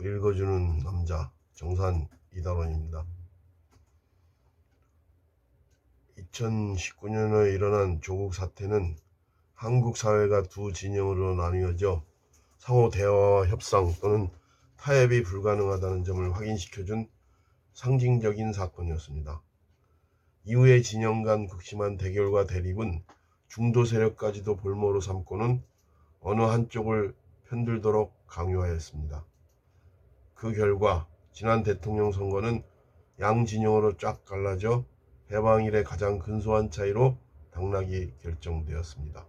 읽어주는 남자 정산 이달원입니다. 2019년에 일어난 조국 사태는 한국 사회가 두 진영으로 나뉘어져 상호 대화와 협상 또는 타협이 불가능하다는 점을 확인시켜준 상징적인 사건이었습니다. 이후의 진영 간 극심한 대결과 대립은 중도 세력까지도 볼모로 삼고는 어느 한쪽을 편들도록 강요하였습니다. 그 결과 지난 대통령 선거는 양 진영으로 쫙 갈라져 해방 이래 가장 근소한 차이로 당락이 결정되었습니다.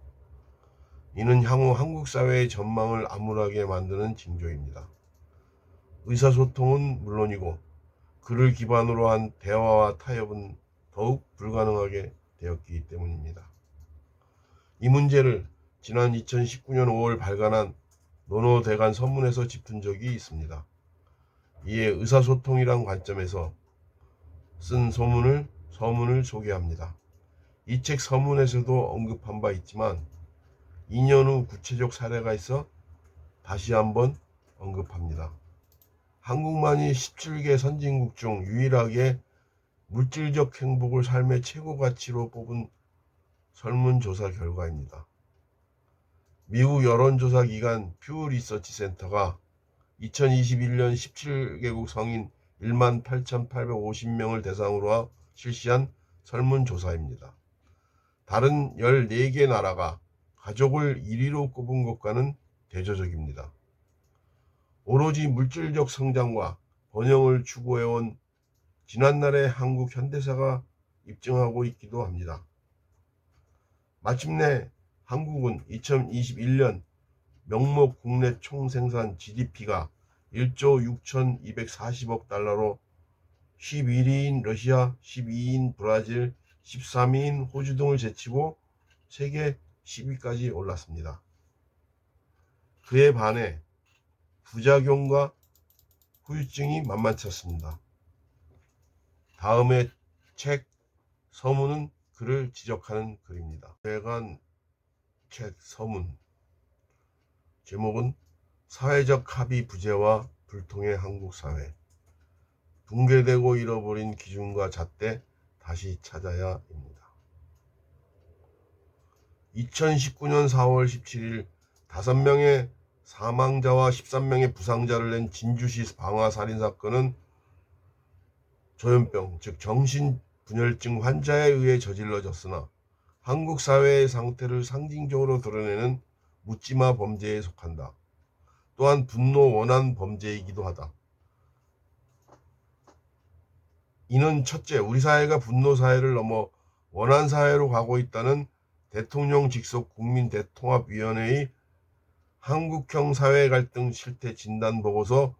이는 향후 한국 사회의 전망을 암울하게 만드는 징조입니다. 의사소통은 물론이고 그를 기반으로 한 대화와 타협은 더욱 불가능하게 되었기 때문입니다. 이 문제를 지난 2019년 5월 발간한 논어대간 서문에서 짚은 적이 있습니다. 이에 의사소통이란 관점에서 쓴 서문을 소개합니다. 이 책 서문에서도 언급한 바 있지만 2년 후 구체적 사례가 있어 다시 한번 언급합니다. 한국만이 17개 선진국 중 유일하게 물질적 행복을 삶의 최고 가치로 뽑은 설문조사 결과입니다. 미국 여론조사기관 퓨 리서치 센터가 2021년 17개국 성인 18,850명을 대상으로 실시한 설문조사입니다. 다른 14개 나라가 가족을 1위로 꼽은 것과는 대조적입니다. 오로지 물질적 성장과 번영을 추구해온 지난날의 한국 현대사가 입증하고 있기도 합니다. 마침내 한국은 2021년 명목 국내 총생산 GDP가 1조 6,240억 달러로 11위인 러시아, 12위인 브라질, 13위인 호주 등을 제치고 세계 10위까지 올랐습니다. 그에 반해 부작용과 후유증이 만만치 않습니다. 다음의 책 서문은 그를 지적하는 글입니다. 대간 책 서문 제목은 사회적 합의 부재와 불통의 한국 사회, 붕괴되고 잃어버린 기준과 잣대 다시 찾아야입니다. 2019년 4월 17일 5명의 사망자와 13명의 부상자를 낸 진주시 방화살인사건은 조현병, 즉 정신분열증 환자에 의해 저질러졌으나 한국 사회의 상태를 상징적으로 드러내는 묻지마 범죄에 속한다. 또한 분노 원한 범죄이기도 하다. 이는 첫째, 우리 사회가 분노 사회를 넘어 원한 사회로 가고 있다는 대통령 직속 국민대통합위원회의 한국형 사회 갈등 실태 진단 보고서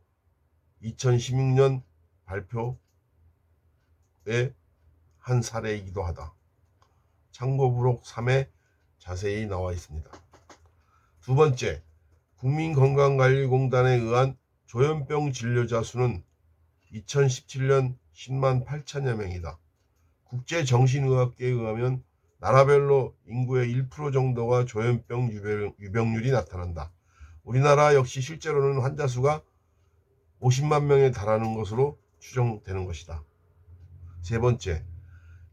2016년 발표의 한 사례이기도 하다. 참고부록 3에 자세히 나와 있습니다. 두 번째, 국민건강관리공단에 의한 조현병 진료자 수는 2017년 10만 8천여 명이다. 국제정신의학계에 의하면 나라별로 인구의 1% 정도가 조현병 유병률이 나타난다. 우리나라 역시 실제로는 환자 수가 50만 명에 달하는 것으로 추정되는 것이다. 세 번째,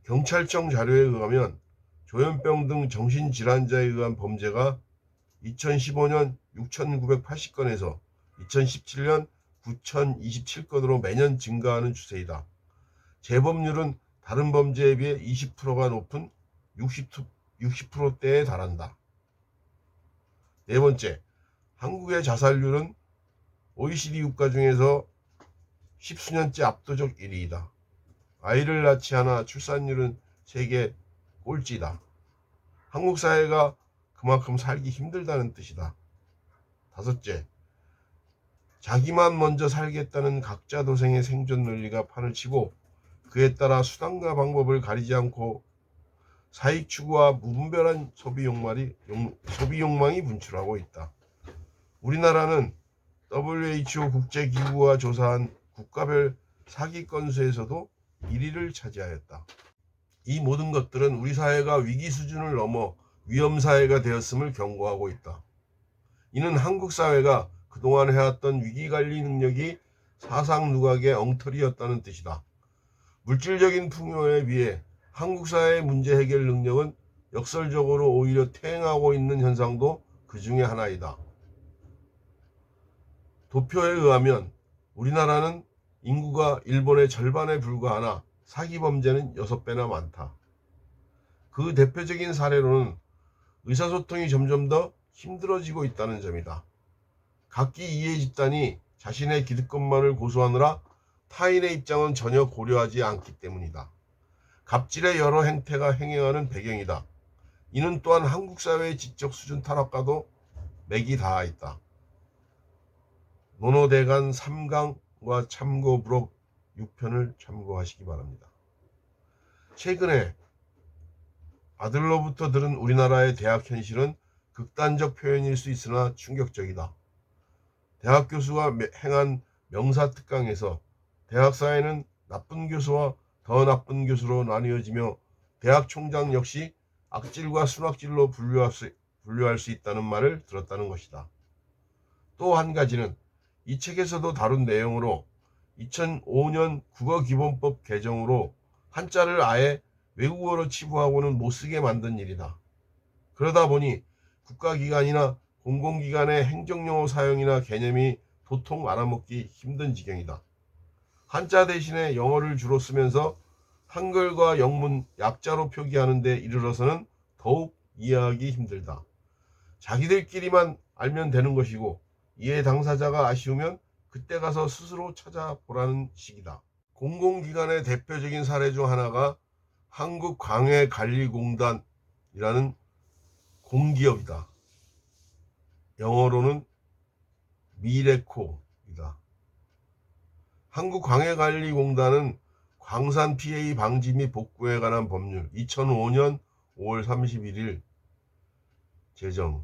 경찰청 자료에 의하면 조현병 등 정신질환자에 의한 범죄가 2015년 6,980건에서 2017년 9,027건으로 매년 증가하는 추세이다. 재범률은 다른 범죄에 비해 20%가 높은 60%대에 달한다. 네 번째, 한국의 자살률은 OECD 국가 중에서 10수년째 압도적 1위이다. 아이를 낳지 않아 출산율은 세계 꼴찌다. 한국 사회가 그만큼 살기 힘들다는 뜻이다. 다섯째, 자기만 먼저 살겠다는 각자 도생의 생존 논리가 판을 치고 그에 따라 수단과 방법을 가리지 않고 사익 추구와 무분별한 소비 욕망이 분출하고 있다. 우리나라는 WHO 국제기구가 조사한 국가별 사기 건수에서도 1위를 차지하였다. 이 모든 것들은 우리 사회가 위기 수준을 넘어 위험 사회가 되었음을 경고하고 있다. 이는 한국 사회가 그동안 해왔던 위기관리 능력이 사상 누각의 엉터리였다는 뜻이다. 물질적인 풍요에 비해 한국 사회의 문제 해결 능력은 역설적으로 오히려 퇴행하고 있는 현상도 그 중에 하나이다. 도표에 의하면 우리나라는 인구가 일본의 절반에 불과하나 사기 범죄는 6배나 많다. 그 대표적인 사례로는 의사소통이 점점 더 힘들어지고 있다는 점이다. 각기 이해 집단이 자신의 기득권만을 고수하느라 타인의 입장은 전혀 고려하지 않기 때문이다. 갑질의 여러 행태가 행행하는 배경이다. 이는 또한 한국 사회의 지적 수준 타락과도 맥이 닿아 있다. 노노대간 3강과 참고 부록 6편을 참고하시기 바랍니다. 최근에 아들로부터 들은 우리나라의 대학 현실은 극단적 표현일 수 있으나 충격적이다. 대학 교수가 행한 명사특강에서 대학 사회는 나쁜 교수와 더 나쁜 교수로 나뉘어지며 대학 총장 역시 악질과 순악질로 분류할 수 있다는 말을 들었다는 것이다. 또 한 가지는 이 책에서도 다룬 내용으로 2005년 국어기본법 개정으로 한자를 아예 외국어로 치부하고는 못쓰게 만든 일이다. 그러다 보니 국가기관이나 공공기관의 행정용어 사용이나 개념이 도통 알아먹기 힘든 지경이다. 한자 대신에 영어를 주로 쓰면서 한글과 영문 약자로 표기하는 데 이르러서는 더욱 이해하기 힘들다. 자기들끼리만 알면 되는 것이고 이해 당사자가 아쉬우면 그때 가서 스스로 찾아보라는 식이다. 공공기관의 대표적인 사례 중 하나가 한국광해관리공단이라는 공기업이다. 영어로는 미래코이다. 한국광해관리공단은 광산 피해 방지 및 복구에 관한 법률 2005년 5월 31일 제정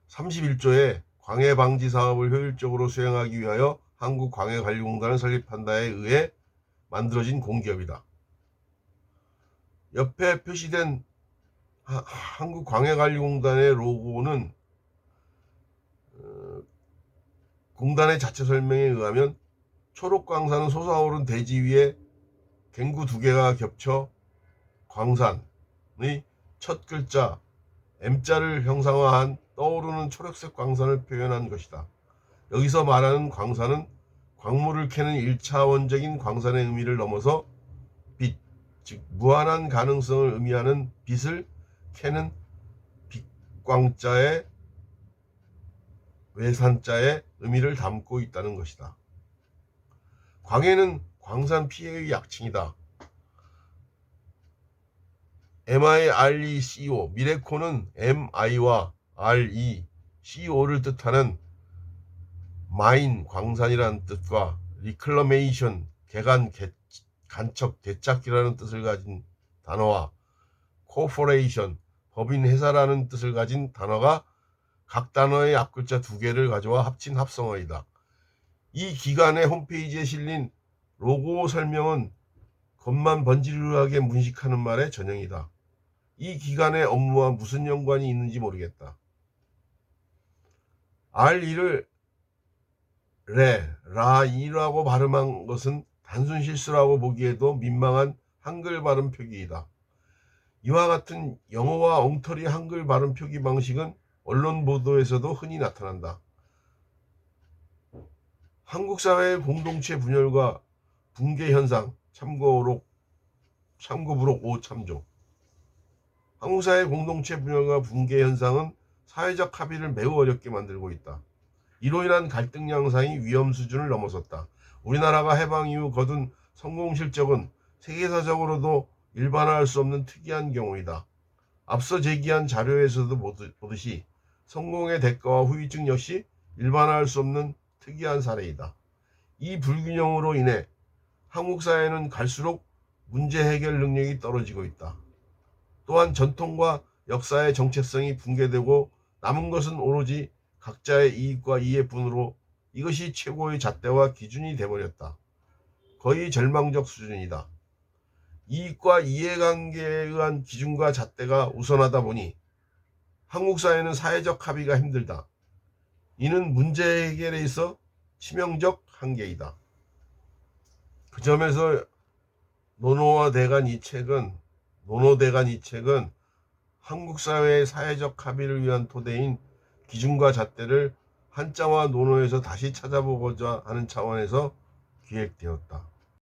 31조에 광해 방지 사업을 효율적으로 수행하기 위하여 한국광해관리공단을 설립한다에 의해 만들어진 공기업이다. 옆에 표시된 한국광해관리공단의 로고는 공단의 자체 설명에 의하면 초록광산은 솟아오른 대지 위에 갱구 2개가 겹쳐 광산의 첫 글자 M자를 형상화한 떠오르는 초록색 광산을 표현한 것이다. 여기서 말하는 광산은 광물을 캐는 1차원적인 광산의 의미를 넘어서 빛, 즉 무한한 가능성을 의미하는 빛을 캐는 빛광자의 외산자의 의미를 담고 있다는 것이다. 광해는 광산 피해의 약칭이다. MIRECO, 미래코는 MI와 RE, CO를 뜻하는 마인, 광산이라는 뜻과 리클러메이션, 개간, 간척, 되찾기라는 뜻을 가진 단어와 코퍼레이션, 법인 회사라는 뜻을 가진 단어가 각 단어의 앞글자 2개를 가져와 합친 합성어이다. 이 기관의 홈페이지에 실린 로고 설명은 겉만 번지르르하게 문식하는 말의 전형이다. 이 기관의 업무와 무슨 연관이 있는지 모르겠다. R2를 라이라고 발음한 것은 단순 실수라고 보기에도 민망한 한글 발음 표기이다. 이와 같은 영어와 엉터리 한글 발음 표기 방식은 언론 보도에서도 흔히 나타난다. 한국 사회의 공동체 분열과 붕괴 현상, 참고부록 5 참조. 한국 사회 공동체 분열과 붕괴 현상은 사회적 합의를 매우 어렵게 만들고 있다. 이로 인한 갈등 양상이 위험 수준을 넘어섰다. 우리나라가 해방 이후 거둔 성공 실적은 세계사적으로도 일반화할 수 없는 특이한 경우이다. 앞서 제기한 자료에서도 보듯이 성공의 대가와 후유증 역시 일반화할 수 없는 특이한 사례이다. 이 불균형으로 인해 한국 사회는 갈수록 문제 해결 능력이 떨어지고 있다. 또한 전통과 역사의 정체성이 붕괴되고 남은 것은 오로지 각자의 이익과 이해뿐으로 이것이 최고의 잣대와 기준이 되어버렸다. 거의 절망적 수준이다. 이익과 이해관계에 의한 기준과 잣대가 우선하다 보니 한국 사회는 사회적 합의가 힘들다. 이는 문제 해결에 있어 치명적 한계이다. 그 점에서 노노대간 이 책은 한국 사회의 사회적 합의를 위한 토대인 기준과 잣대를 한자와 논어에서 다시 찾아보고자 하는 차원에서 기획되었다.